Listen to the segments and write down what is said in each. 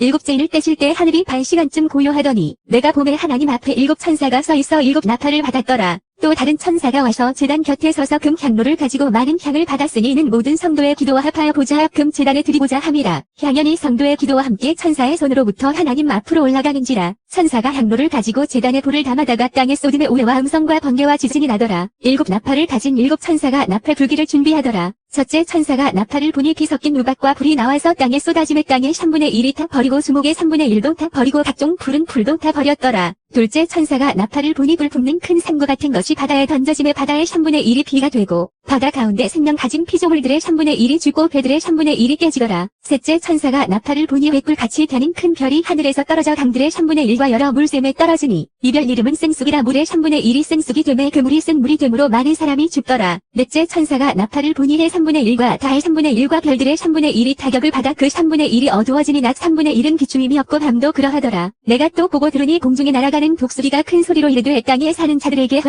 일곱째 인을 떼실 때 하늘이 반 시간쯤 고요하더니 내가 봄에 하나님 앞에 일곱 천사가 서 있어 일곱 나팔을 받았더라. 또 다른 천사가 와서 제단 곁에 서서 금 향로를 가지고 많은 향을 받았으니 이는 모든 성도의 기도와 합하여 보좌 앞 금 제단에 드리고자 함이라. 향연이 성도의 기도와 함께 천사의 손으로부터 하나님 앞으로 올라가는지라. 천사가 향로를 가지고 제단에 불을 담아다가 땅에 쏟음에 우레와 음성과 번개와 지진이 나더라. 일곱 나팔을 가진 일곱 천사가 나팔 불기를 준비하더라. 첫째 천사가 나팔을 부니 피 섞인 우박과 불이 나와서 땅에 쏟아짐에 땅의 3분의 1이 타 버리고 수목의 3분의 1도 타 버리고 각종 푸른 풀도 타 버렸더라. 둘째 천사가 나팔을 부니 불 뿜는 큰 산과 같은 것이 바다에 던져짐에 바다의 3분의 1이 피가 되고 바다 가운데 생명 가진 피조물들의 3분의 1이 죽고 배들의 3분의 1이 깨지더라. 셋째 천사가 나팔을 부니 횃불같이 타는 큰 별이 하늘에서 떨어져 강들의 3분의 1과 여러 물샘에 떨어지니 이 별 이름은 생쑥이라. 물의 3분의 1이 생쑥이 되매 그 물이 쓴 물이 되므로 많은 사람이 죽더라. 넷째 천사가 나팔을 부니 해 3분의 1과 다의 3분의 1과 별들의 3분의 1이 타격을 받아 그 3분의 1이 어두워지니 낮 3분의 1은 비춤임이 없고 밤도 그러하더라. 내가 또 보고 들으니 공중에 날아가는 독수리가 큰 소리로 이르되 땅에 사는 자들에게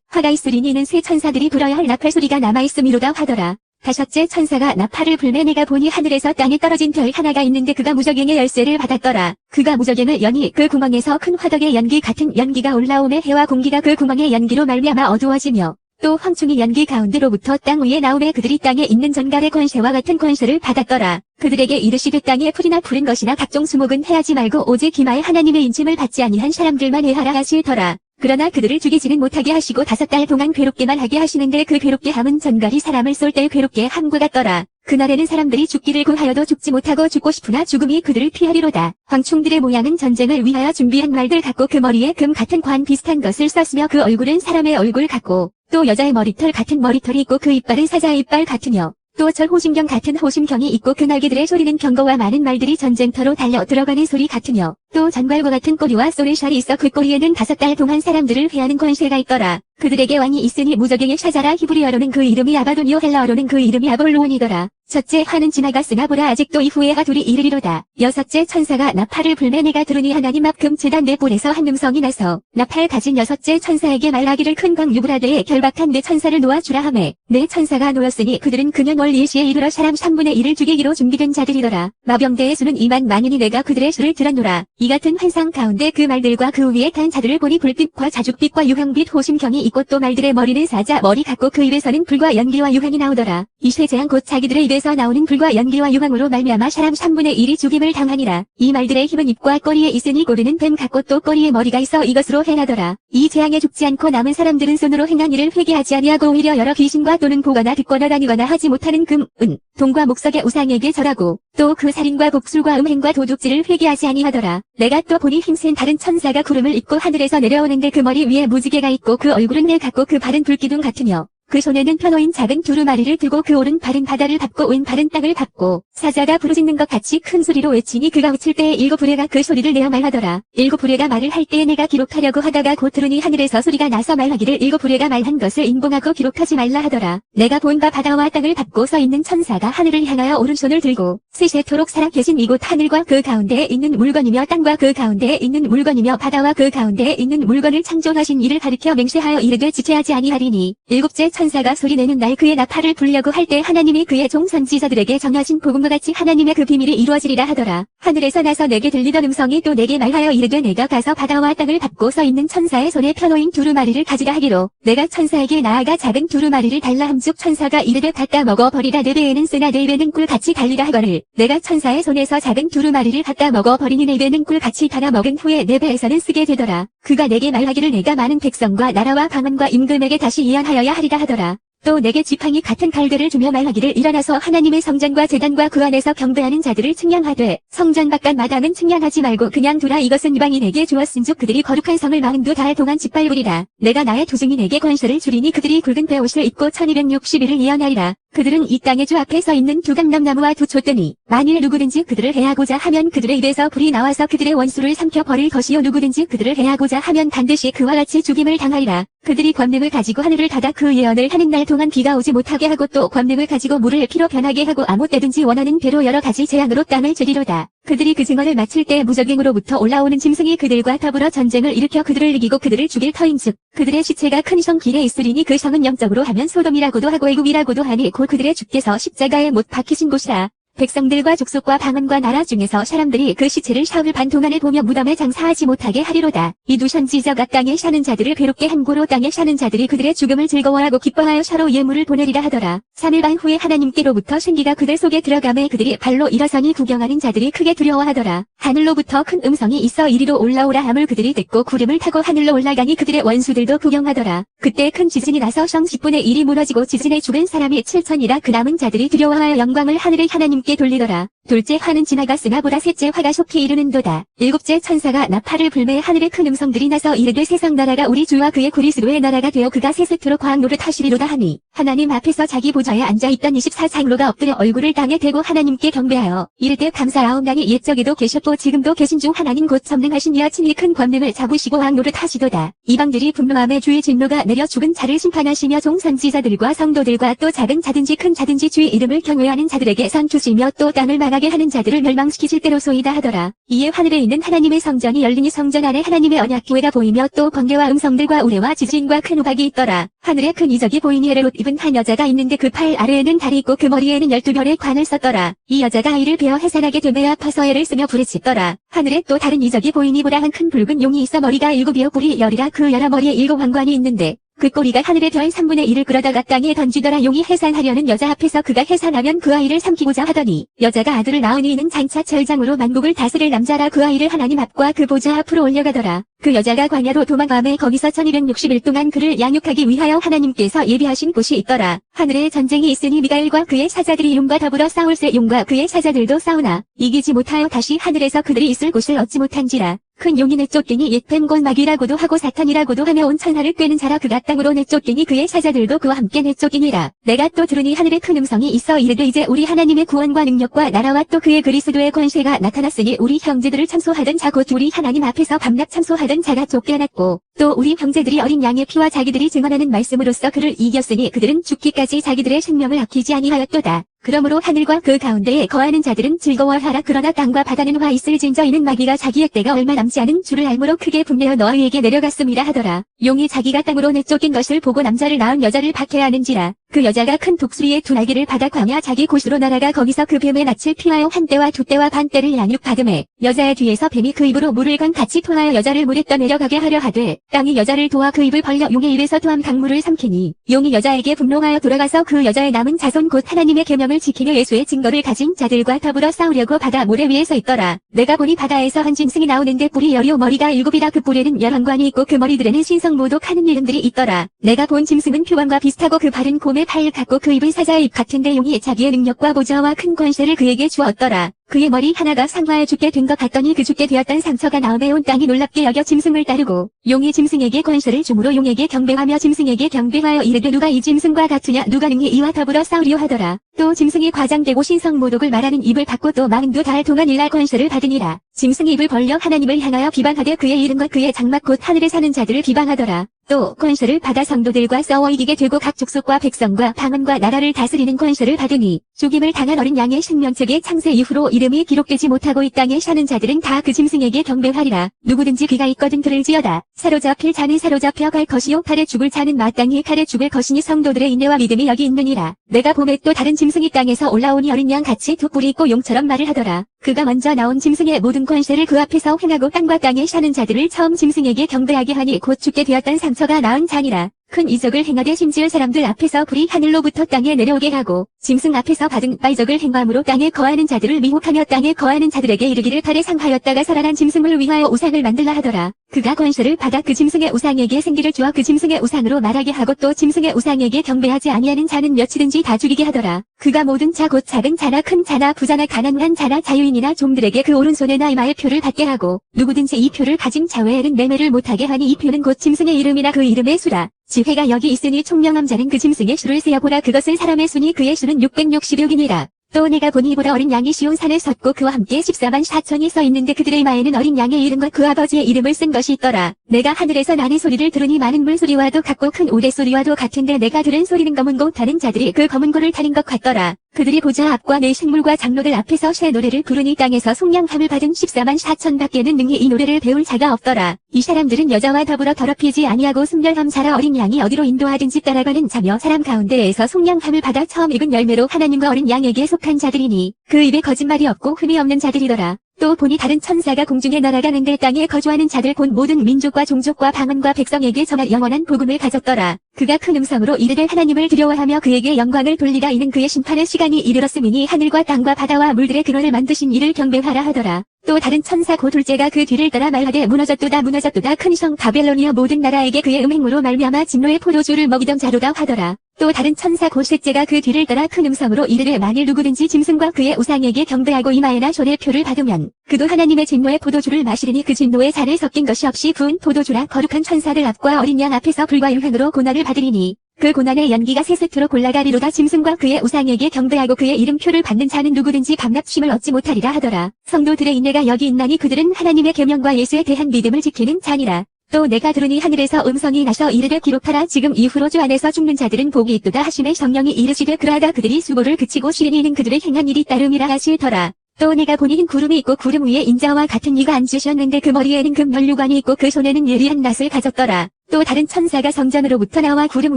화가 있으리니 이는 새 천사들이 불어야 할 나팔 소리가 남아있음이로다 하더라. 다섯째 천사가 나팔을 불매 내가 보니 하늘에서 땅에 떨어진 별 하나가 있는데 그가 무저갱의 열쇠를 받았더라. 그가 무저갱을 여니 그 구멍에서 큰 화덕의 연기 같은 연기가 올라오매 해와 공기가 그 구멍의 연기로 말미암아 어두워지며 또 황충이 연기 가운데로부터 땅 위에 나오매 그들이 땅에 있는 전갈의 권세와 같은 권세를 받았더라. 그들에게 이르시되 땅에 풀이나 푸른 것이나 각종 수목은 해하지 말고 오직 기마에 하나님의 인침을 받지 아니한 사람들만 해하라 하시더라. 그러나 그들을 죽이지는 못하게 하시고 5달 동안 괴롭게만 하게 하시는데 그 괴롭게 함은 전갈이 사람을 쏠 때 괴롭게 함과 같더라. 그날에는 사람들이 죽기를 구하여도 죽지 못하고 죽고 싶으나 죽음이 그들을 피하리로다. 황충들의 모양은 전쟁을 위하여 준비한 말들 같고 그 머리에 금 같은 관 비슷한 것을 썼으며 그 얼굴은 사람의 얼굴 같고 또 여자의 머리털 같은 머리털이 있고 그 이빨은 사자의 이빨 같으며 또 절 호심경 같은 호심경이 있고 그 날개들의 소리는 경거와 많은 말들이 전쟁터로 달려 들어가는 소리 같으며 또 전갈과 같은 꼬리와 쏘리샬이 있어 그 꼬리에는 5달 동안 사람들을 회하는 권세가 있더라. 그들에게 왕이 있으니 무저갱의 샤자라. 히브리어로는 그 이름이 아바돈이요 헬라어로는 그 이름이 아볼로온이더라. 첫째 화는 지나갔으나 보라 아직도 이후에 하 둘이 이르리로다. 여섯째 천사가 나팔을 불매 내가 들으니 하나님 앞 금 제단 네 뿔에서 한 음성이 나서 나팔 가진 여섯째 천사에게 말하기를 큰 강 유브라데에 결박한 네 천사를 놓아주라 하매 네 천사가 놓였으니 그들은 그년 월 일시에 이르러 사람 3분의 1을 죽이기로 준비된 자들이더라. 마병대의 수는 2만 만이니 내가 그들의 수를 들었노라. 이 같은 환상 가운데 그 말들과 그 위에 탄 자들을 보니 불빛과 자줏빛과 유황빛 호심경이 있고 또 말들의 머리는 사자 머리 같고 그 입에서는 불과 연기와 유황이 나오더라. 이 세 재앙 곧 자기들의 입에서 나오는 불과 연기와 유황으로 말미암아 사람 3분의 1이 죽임을 당하니라. 이 말들의 힘은 입과 꼬리에 있으니 꼬리는 뱀 같고 또 꼬리에 머리가 있어 이것으로 행하더라. 이 재앙에 죽지 않고 남은 사람들은 손으로 행한 일을 회개하지 아니하고 오히려 여러 귀신과 또는 보거나 듣거나 다니거나 하지 못하는 금, 은, 동과 목석의 우상에게 절하고 또 그 살인과 복술과 음행과 도둑질을 회개하지 아니하더라. 내가 또 보니 힘센 다른 천사가 구름을 입고 하늘에서 내려오는데 그 머리 위에 무지개가 있고 그 얼굴은 내 같고 그 발은 불기둥 같으며 그 손에는 펴놓인 작은 두루마리를 들고 그 오른발은 바다를 밟고 왼발은 땅을 밟고 사자가 부르짖는 것 같이 큰 소리로 외치니 그가 외칠 때에 7 부레가 그 소리를 내어 말하더라. 7 부레가 말을 할 때에 내가 기록하려고 하다가 곧 들으니 하늘에서 소리가 나서 말하기를 7 부레가 말한 것을 인봉하고 기록하지 말라 하더라. 내가 본 바 바다와 땅을 밟고 서 있는 천사가 하늘을 향하여 오른손을 들고 세세토록 살아계신 이곳 하늘과 그 가운데에 있는 물건이며 땅과 그 가운데에 있는 물건이며 바다와 그 가운데에 있는 물건을 창조하신 이를 가리켜 맹세하여 이르되 지체하지 아니하리니 일곱째 천사가 소리내는 날 그의 나팔을 불려고 할 때 하나님이 그의 종 선지자들에게 정하신 복음과 같이 하나님의 그 비밀이 이루어지리라 하더라. 하늘에서 나서 내게 들리던 음성이 또 내게 말하여 이르되 내가 가서 바다와 땅을 밟고 서 있는 천사의 손에 펴놓인 두루마리를 가지라 하기로 내가 천사에게 나아가 작은 두루마리를 달라 함즉 천사가 이르되 갖다 먹어버리라. 내 배에는 쓰나 내 입에는 꿀같이 달리라 하거늘 내가 천사의 손에서 작은 두루마리를 갖다 먹어버리니 내 입에는 꿀같이 달아 먹은 후에 내 배에서는 쓰게 되더라. 그가 내게 말하기를 내가 많은 백성과 나라와 방언과 임금에게 다시 예언하여야 하리라 하더라. 또 내게 지팡이 같은 칼들을 주며 말하기를 일어나서 하나님의 성전과 제단과 그 안에서 경배하는 자들을 측량하되 성전 바깥 마당은 측량하지 말고 그냥 두라. 이것은 이방인에게 주었은즉 그들이 거룩한 성을 40달 동안 짓밟으리라. 내가 나의 두 증인에게 권세를 주리니 그들이 굵은 베옷을 입고 1260일을 예언하리라. 그들은 이 땅의 주 앞에 서 있는 두 감람나무와 두 촛대니 만일 누구든지 그들을 해하고자 하면 그들의 입에서 불이 나와서 그들의 원수를 삼켜버릴 것이요 누구든지 그들을 해하고자 하면 반드시 그와 같이 죽임을 당하리라. 그들이 권능을 가지고 하늘을 닫아 그 예언을 하는 날 동안 비가 오지 못하게 하고 또 권능을 가지고 물을 피로 변하게 하고 아무 때든지 원하는 대로 여러 가지 재앙으로 땅을 치리로다. 그들이 그 증언을 마칠 때 무저갱으로부터 올라오는 짐승이 그들과 더불어 전쟁을 일으켜 그들을 이기고 그들을 죽일 터인즉 그들의 시체가 큰 성 길에 있으리니 그 성은 영적으로 하면 소돔이라고도 하고 애굽이라고도 하니 곧 그들의 주께서 십자가에 못 박히신 곳이라. 백성들과 족속과 방언과 나라 중에서 사람들이 그 시체를 사흘 반 동안에 보며 무덤에 장사하지 못하게 하리로다. 이두션지저가 땅에 사는 자들을 괴롭게 함고로 땅에 사는 자들이 그들의 죽음을 즐거워하고 기뻐하여 서로 예물을 보내리라 하더라. 3일 반 후에 하나님께로부터 생기가 그들 속에 들어가매 그들이 발로 일어서니 구경하는 자들이 크게 두려워하더라. 하늘로부터 큰 음성이 있어 이리로 올라오라 함을 그들이 듣고 구름을 타고 하늘로 올라가니 그들의 원수들도 구경하더라. 그때 큰 지진이 나서 성 10분의 1이 무너지고 지진에 죽은 사람이 7천이라 그 남은 자들이 두려워하여 영광을 하늘의 하나님께 돌리더라. 둘째 화는 지나갔으나 보라 셋째 화가 속히 이르는도다. 일곱째 천사가 나팔을 불매 하늘에 큰 음성들이 나서 이르되 세상 나라가 우리 주와 그의 그리스도의 나라가 되어 그가 세세토록 과학 노릇하시리로다 하니 하나님 앞에서 자기 보좌에 앉아있던 24장로가 엎드려 얼굴을 땅에 대고 하나님께 경배하여 이르되 감사하옵나니 옛적에도 계셨고 지금도 계신 주 하나님 곧 전능하신 이와 친히 큰 권능을 잡으시고 왕 노릇하시도다. 이방들이 분노함에 주의 진노가 내려 죽은 자를 심판하시며 종선지자들과 성도들과 또 작은 자든지 큰 자든지 주의 이름을 경외하는 자들에게 선 주시며 또 땅을 망하게 하는 자들을 멸망시키실 때로소이다 하더라. 이에 하늘에 있는 하나님의 성전이 열리니 성전 안에 하나님의 언약궤가 보이며 또 번개와 음성들과 우레와 지진과 큰 우박이 있더라. 하늘에 큰 이적이 보이니 헤레롯 입은 한 여자가 있는데 그 팔 아래에는 달이 있고 그 머리에는 12별의 관을 썼더라. 이 여자가 아이를 베어 해산하게 되매 아파서 애를 쓰며 불에 짖더라. 하늘에 또 다른 이적이 보이니 보라 한 큰 붉은 용이 있어 머리가 7이요 뿔이 10이라 그 여러 머리에 7 왕관이 있는데 그 꼬리가 하늘의 별 3분의 1을 끌어다가 땅에 던지더라. 용이 해산하려는 여자 앞에서 그가 해산하면 그 아이를 삼키고자 하더니 여자가 아들을 낳으니 이는 장차 철장으로 만국을 다스릴 남자라 그 아이를 하나님 앞과 그 보좌 앞으로 올려가더라. 그 여자가 광야로 도망가매 거기서 1260일 동안 그를 양육하기 위하여 하나님께서 예비하신 곳이 있더라. 하늘에 전쟁이 있으니 미가엘과 그의 사자들이 용과 더불어 싸울세 용과 그의 사자들도 싸우나 이기지 못하여 다시 하늘에서 그들이 있을 곳을 얻지 못한지라. 큰 용이 내쫓기니 옛뱀 곧 마귀라고도 하고 사탄이라고도 하며 온 천하를 꿰는 자라 그가 땅으로 내쫓기니 그의 사자들도 그와 함께 내쫓기니라. 내가 또 들으니 하늘에 큰 음성이 있어 이르되 이제 우리 하나님의 구원과 능력과 나라와 또 그의 그리스도의 권세가 나타났으니 우리 형제들을 참소하던 자 곧 우리 하나님 앞에서 밤낮 참소하던 자가 쫓겨났고 또 우리 형제들이 어린 양의 피와 자기들이 증언하는 말씀으로써 그를 이겼으니 그들은 죽기까지 자기들의 생명을 아끼지 아니하였도다. 그러므로 하늘과 그 가운데에 거하는 자들은 즐거워하라. 그러나 땅과 바다는 화 있을진저 이는 마귀가 자기의 때가 얼마 남지 않은 줄을 알므로 크게 분내어 너희에게 내려갔음이라 하더라. 용이 자기가 땅으로 내쫓긴 것을 보고 남자를 낳은 여자를 박해하는지라. 그 여자가 큰 독수리의 두 날개를 받아 광야 자기 곳으로 날아가 거기서 그 뱀의 낯을 피하여 한 때와 두 때와 반 때를 양육받음에 여자의 뒤에서 뱀이 그 입으로 물을 강 같이 통하여 여자를 물에 떠내려가게 하려 하되 땅이 여자를 도와 그 입을 벌려 용의 입에서 토한 강물을 삼키니 용이 여자에게 분노하여 돌아가서 그 여자의 남은 자손 곧 하나님의 계명을 지키며 예수의 증거를 가진 자들과 더불어 싸우려고 바다 모래 위에 서 있더라. 내가 보니 바다에서 한 짐승이 나오는데 뿔이 10이요 머리가 7이라 그 뿔에는 11관이 있고 그 머리들에는 신성모독 하는 이름들이 있더라. 내가 본 짐승은 표범과 비슷하고 그 발은 곰의 팔 같고 그 입은 사자의 입 같은데 용이 자기의 능력과 보좌와 큰 권세를 그에게 주었더라. 그의 머리 하나가 상하에 죽게 된 것 같더니 그 죽게 되었던 상처가 나오매 온 땅이 놀랍게 여겨 짐승을 따르고 용이 짐승에게 권세를 주므로 용에게 경배하며 짐승에게 경배하여 이르되 누가 이 짐승과 같으냐 누가 능히 이와 더불어 싸우려 하더라. 또 짐승이 과장되고 신성모독을 말하는 입을 받고 또 42달 동안 일할 권세를 받으니라. 짐승이 입을 벌려 하나님을 향하여 비방하되 그의 이름과 그의 장막 곧 하늘에 사는 자들을 비방하더라. 또 권세를 받아 성도들과 싸워 이기게 되고 각 족속과 백성과 방언과 나라를 다스리는 권세를 받으니 죽임을 당한 어린 양의 생명책의 창세 이후로 이름이 기록되지 못하고 이 땅에 사는 자들은 다 그 짐승에게 경배하리라. 누구든지 귀가 있거든 들을지어다. 사로잡힐 자는 사로잡혀 갈 것이요 칼에 죽을 자는 마땅히 칼에 죽을 것이니 성도들의 인내와 믿음이 여기 있느니라. 내가 봄에 또 다른 짐승이 땅에서 올라오니 어린 양 같이 두 뿔이 있고 용처럼 말을 하더라. 그가 먼저 나온 짐승의 모든 권세를 그 앞에서 행하고 땅과 땅에 사는 자들을 처음 짐승에게 경배하게 하니 곧 죽게 되었던 상처가 나은 자니라. 큰 이적을 행하되 심지어 사람들 앞에서 불이 하늘로부터 땅에 내려오게 하고 짐승 앞에서 받은 바 이적을 행함으로 땅에 거하는 자들을 미혹하며 땅에 거하는 자들에게 이르기를 팔에 상하였다가 살아난 짐승을 위하여 우상을 만들라 하더라. 그가 권세를 받아 그 짐승의 우상에게 생기를 주어 그 짐승의 우상으로 말하게 하고 또 짐승의 우상에게 경배하지 아니하는 자는 몇이든지 다 죽이게 하더라. 그가 모든 자 곧 작은 자나 큰 자나 부자나 가난한 자나 자유인이나 종들에게 그 오른손에나 이마에 표를 받게 하고 누구든지 이 표를 가진 자 외에는 매매를 못하게 하니 이 표는 곧 짐승의 이름이나 그 이름의 수라. 지혜가 여기 있으니 총명함 자는 그 짐승의 수를 세어보라. 그것은 사람의 수니 그의 수는 666이니라. 또 내가 보니 보라 어린 양이 시온산에 섰고 그와 함께 14만 4천이 서 있는데 그들의 이마에는 어린 양의 이름과 그 아버지의 이름을 쓴 것이 있더라. 내가 하늘에서 나는 소리를 들으니 많은 물소리와도 같고 큰 우레소리와도 같은데 내가 들은 소리는 검은 고 타는 자들이 그 검은 고를 타는 것 같더라. 그들이 보좌 앞과 내 식물과 장로들 앞에서 새 노래를 부르니 땅에서 속량함을 받은 14만 4천 밖에는 능히 이 노래를 배울 자가 없더라. 이 사람들은 여자와 더불어 더럽히지 아니하고 순결함 살아 어린 양이 어디로 인도하든지 따라가는 자며 사람 가운데에서 속량함을 받아 처음 익은 열매로 하나님과 어린 양에게 속한 자들이니 그 입에 거짓말이 없고 흠이 없는 자들이더라. 또 보니 다른 천사가 공중에 날아가는데 땅에 거주하는 자들 곧 모든 민족과 종족과 방언과 백성에게 전할 영원한 복음을 가졌더라. 그가 큰 음성으로 이르되 하나님을 두려워하며 그에게 영광을 돌리라. 이는 그의 심판의 시간이 이르렀음이니 하늘과 땅과 바다와 물들의 근원을 만드신 이를 경배하라 하더라. 또 다른 천사 곧 둘째가 그 뒤를 따라 말하되 무너졌도다 무너졌도다 큰 성 바벨론이여 모든 나라에게 그의 음행으로 말미암아 진노의 포도주를 먹이던 자로다 하더라. 또 다른 천사 곧 셋째가 그 뒤를 따라 큰 음성으로 이르되 만일 누구든지 짐승과 그의 우상에게 경배하고 이마에나 손에 표를 받으면 그도 하나님의 진노의 포도주를 마시리니 그 진노의 살을 섞인 것이 없이 부은 포도주라. 거룩한 천사들 앞과 어린 양 앞에서 불과 유행으로 고난을 받으리니 그 고난의 연기가 세 세트로 골라가리로다. 짐승과 그의 우상에게 경배하고 그의 이름표를 받는 자는 누구든지 밤낮 쉼을 얻지 못하리라 하더라. 성도들의 인내가 여기 있나니 그들은 하나님의 계명과 예수에 대한 믿음을 지키는 자니라. 또 내가 들으니 하늘에서 음성이 나서 이르되 기록하라. 지금 이후로 주 안에서 죽는 자들은 복이 있도다 하심에 성령이 이르시되 그러하다 그들이 수고를 그치고 쉬리니 이는 그들의 행한 일이 따름이라 하시더라. 또 내가 보니 흰 구름이 있고 구름 위에 인자와 같은 이가 앉으셨는데 그 머리에는 금면류관이 있고 그 손에는 예리한 낫을 가졌더라. 또 다른 천사가 성전으로부터 나와 구름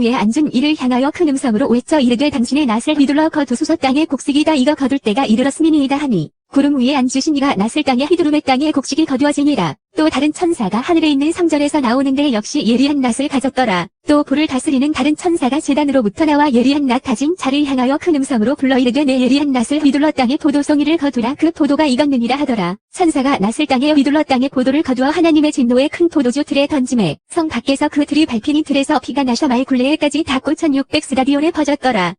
위에 앉은 이를 향하여 큰 음성으로 외쳐 이르되 당신의 낫을 휘둘러 거두소서. 땅의 곡식이다 이거 거둘 때가 이르렀음이니이다 하니 구름 위에 앉으신 이가 낫을 땅에 휘두르매 땅의 곡식이 거두어지니라. 또 다른 천사가 하늘에 있는 성전에서 나오는데 역시 예리한 낫을 가졌더라. 또 불을 다스리는 다른 천사가 제단으로부터 나와 예리한 낫 가진 자를 향하여 큰 음성으로 불러 이르되 내 예리한 낫을 휘둘러 땅에 포도송이를 거두라. 그 포도가 익었느니라 하더라. 천사가 낫을 땅에 휘둘러 땅에 포도를 거두어 하나님의 진노의 큰 포도주 틀에 던지매 성 밖에서 그 틀이 밟히니 틀에서 피가 나셔 마을 굴레에까지 닿고 1600 스다디온에 퍼졌더라.